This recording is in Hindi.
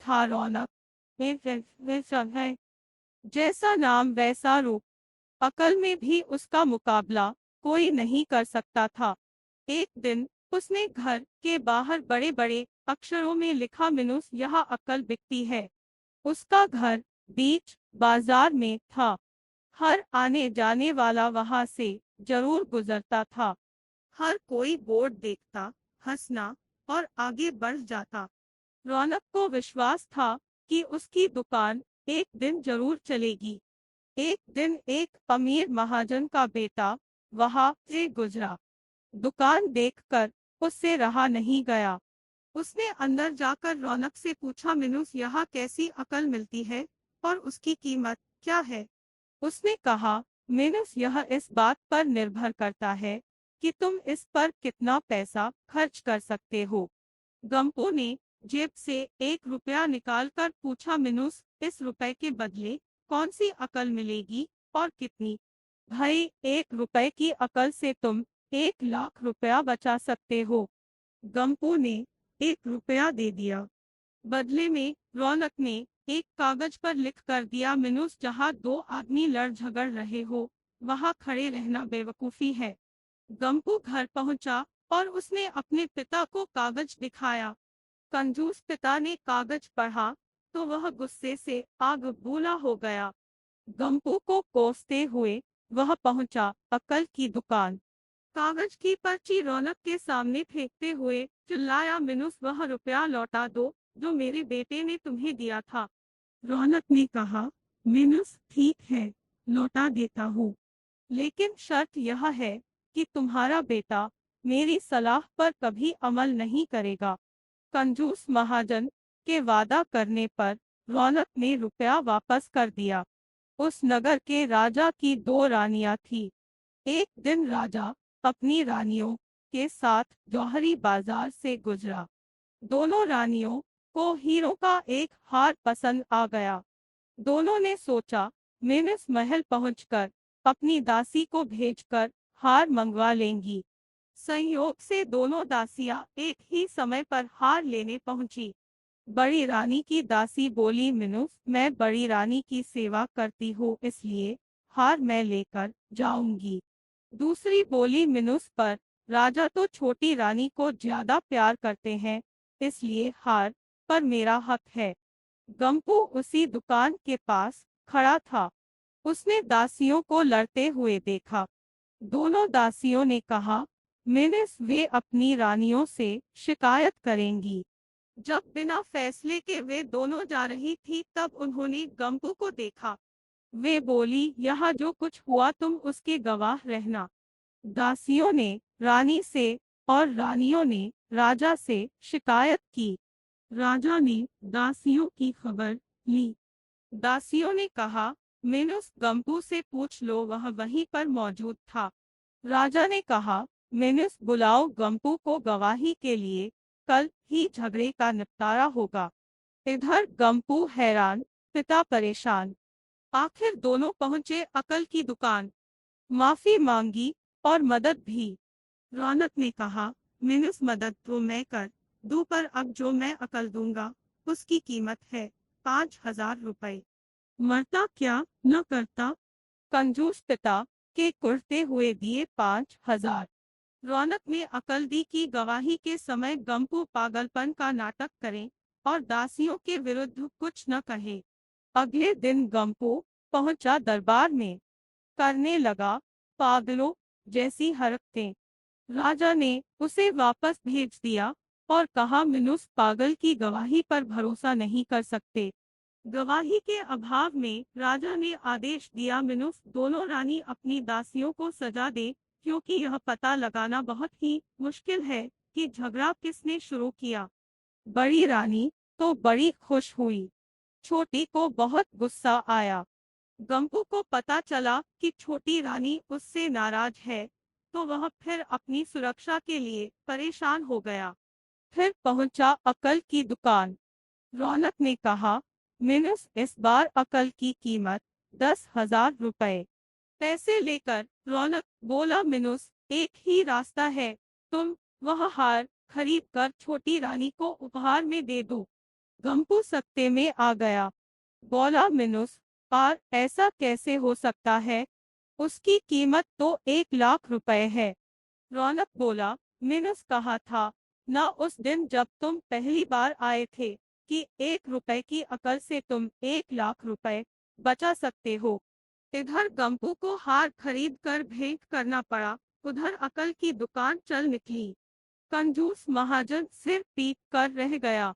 था रौनक में सब है। जैसा नाम वैसा रूप, अकल में भी उसका मुकाबला कोई नहीं कर सकता था। एक दिन उसने घर के बाहर बड़े बड़े अक्षरों में लिखा, मिनुस यहाँ अकल बिकती है। उसका घर बीच बाजार में था। हर आने जाने वाला वहां से जरूर गुजरता था। हर कोई बोर्ड देखता, हंसना और आगे बढ़ जाता। रौनक को विश्वास था कि उसकी दुकान एक दिन जरूर चलेगी। एक दिन एक अमीर महाजन का बेटा वहां से गुजरा। दुकान देखकर उससे रहा नहीं गया। उसने अंदर जाकर रौनक से पूछा, मिनुस यहाँ कैसी अकल मिलती है और उसकी कीमत क्या है? उसने कहा, मिनुस यह इस बात पर निर्भर करता है कि तुम इस पर कितना पैसा खर्च कर सकते हो। गंपो ने जेब से 1 रुपया निकालकर पूछा, मिनुस इस रुपए के बदले कौन सी अकल मिलेगी और कितनी? भाई, 1 रुपए की अकल से तुम 1 लाख रुपया बचा सकते हो। गंपो ने 1 रुपया दे दिया। बदले में रौनक ने एक कागज पर लिख कर दिया, मिनुस जहाँ दो आदमी लड़ झगड़ रहे हो वहां खड़े रहना बेवकूफी है। गंपू घर पहुंचा और उसने अपने पिता को कागज दिखाया। कंजूस पिता ने कागज पढ़ा तो वह गुस्से से आग बबूला हो गया। गंपू को कोसते हुए वह पहुंचा अक्ल की दुकान। कागज की पर्ची रौनक के सामने फेंकते हुए चिल्लाया, मिनुस वह रुपया लौटा दो जो मेरे बेटे ने तुम्हें दिया था। रौनक ने कहा, मिनुस ठीक है, लौटा देता हूँ, लेकिन शर्त यह है कि तुम्हारा बेटा मेरी सलाह पर कभी अमल नहीं करेगा। कंजूस महाजन के वादा करने पर रौनक ने रुपया वापस कर दिया। उस नगर के राजा की 2 रानियां थी। एक दिन राजा अपनी रानियों के साथ जौहरी बाजार से गुजरा। दोनों रानियों को हीरो का एक हार पसंद आ गया। दोनों ने सोचा, मिनिस महल पहुंचकर अपनी दासी को भेजकर हार मंगवा लेंगी। संयोग से दोनों दासियां एक ही समय पर हार लेने पहुंची। बड़ी रानी की दासी बोली, मिनुस मैं बड़ी रानी की सेवा करती हूँ इसलिए हार मैं लेकर जाऊंगी। दूसरी बोली, मिनुस पर राजा तो छोटी रानी को ज्यादा प्यार करते हैं इसलिए हार पर मेरा हक है। गंपू उसी दुकान के पास खड़ा था। उसने दासियों को लड़ते हुए देखा। दोनों दासियों ने कहा, मिनिस वे अपनी रानियों से शिकायत करेंगी। जब बिना फैसले के वे दोनों जा रही थी तब उन्होंने गंपू को देखा। वे बोली, यहाँ जो कुछ हुआ तुम उसके गवाह रहना। दासियों ने रानी से और रानियों ने राजा से शिकायत की। राजा ने दासियों की खबर ली। दासियों ने कहा, मिनुस गंपू से पूछ लो, वह वहीं पर मौजूद था। राजा ने कहा, मिनुस बुलाओ गंपू को गवाही के लिए, कल ही झगड़े का निपटारा होगा। इधर गंपू हैरान, पिता परेशान। आखिर दोनों पहुंचे अकल की दुकान। माफी मांगी और मदद भी। रौनक ने कहा, मिनुस मदद तो मैं कर दूं पर अब जो मैं अकल दूंगा उसकी कीमत है 5,000 रुपए। मरता क्या न करता। कंजूस पिता के कुढ़ते हुए दिए 5,000। रौनक ने अकल दी कि गवाही के समय गंपू पागलपन का नाटक करे और दासियों के विरुद्ध कुछ न कहे। अगले दिन गंपू पहुंचा दरबार में। करने लगा पागलों जैसी हरकतें। राजा ने उसे वापस भेज दिया और कहा, मिनुस पागल की गवाही पर भरोसा नहीं कर सकते। गवाही के अभाव में राजा ने आदेश दिया, मिनुस दोनों रानी अपनी दासियों को सजा दे, क्योंकि यह पता लगाना बहुत ही मुश्किल है कि झगड़ा किसने शुरू किया। बड़ी रानी तो बड़ी खुश हुई। छोटी को बहुत गुस्सा आया। गंपू को पता चला कि छोटी रानी उससे नाराज है तो वह फिर अपनी सुरक्षा के लिए परेशान हो गया। फिर पहुंचा अकल की दुकान। रौनक ने कहा, मिनुस इस बार अकल की कीमत 10,000 रुपए। पैसे लेकर रौनक बोला, मिनुस एक ही रास्ता है, तुम वह हार खरीद कर छोटी रानी को उपहार में दे दो। गंपू सकते में आ गया। बोला, मिनुस, पर ऐसा कैसे हो सकता है? उसकी कीमत तो 1 लाख रुपए है। रौनक बोला, मिनुस कहा था ना उस दिन जब तुम पहली बार आए थे कि 1 रुपए की अकल से तुम 1 लाख रुपए बचा सकते हो। इधर गंपू को हार खरीद कर भेंट करना पड़ा, उधर अकल की दुकान चल निकली। कंजूस महाजन सिर पीट कर रह गया।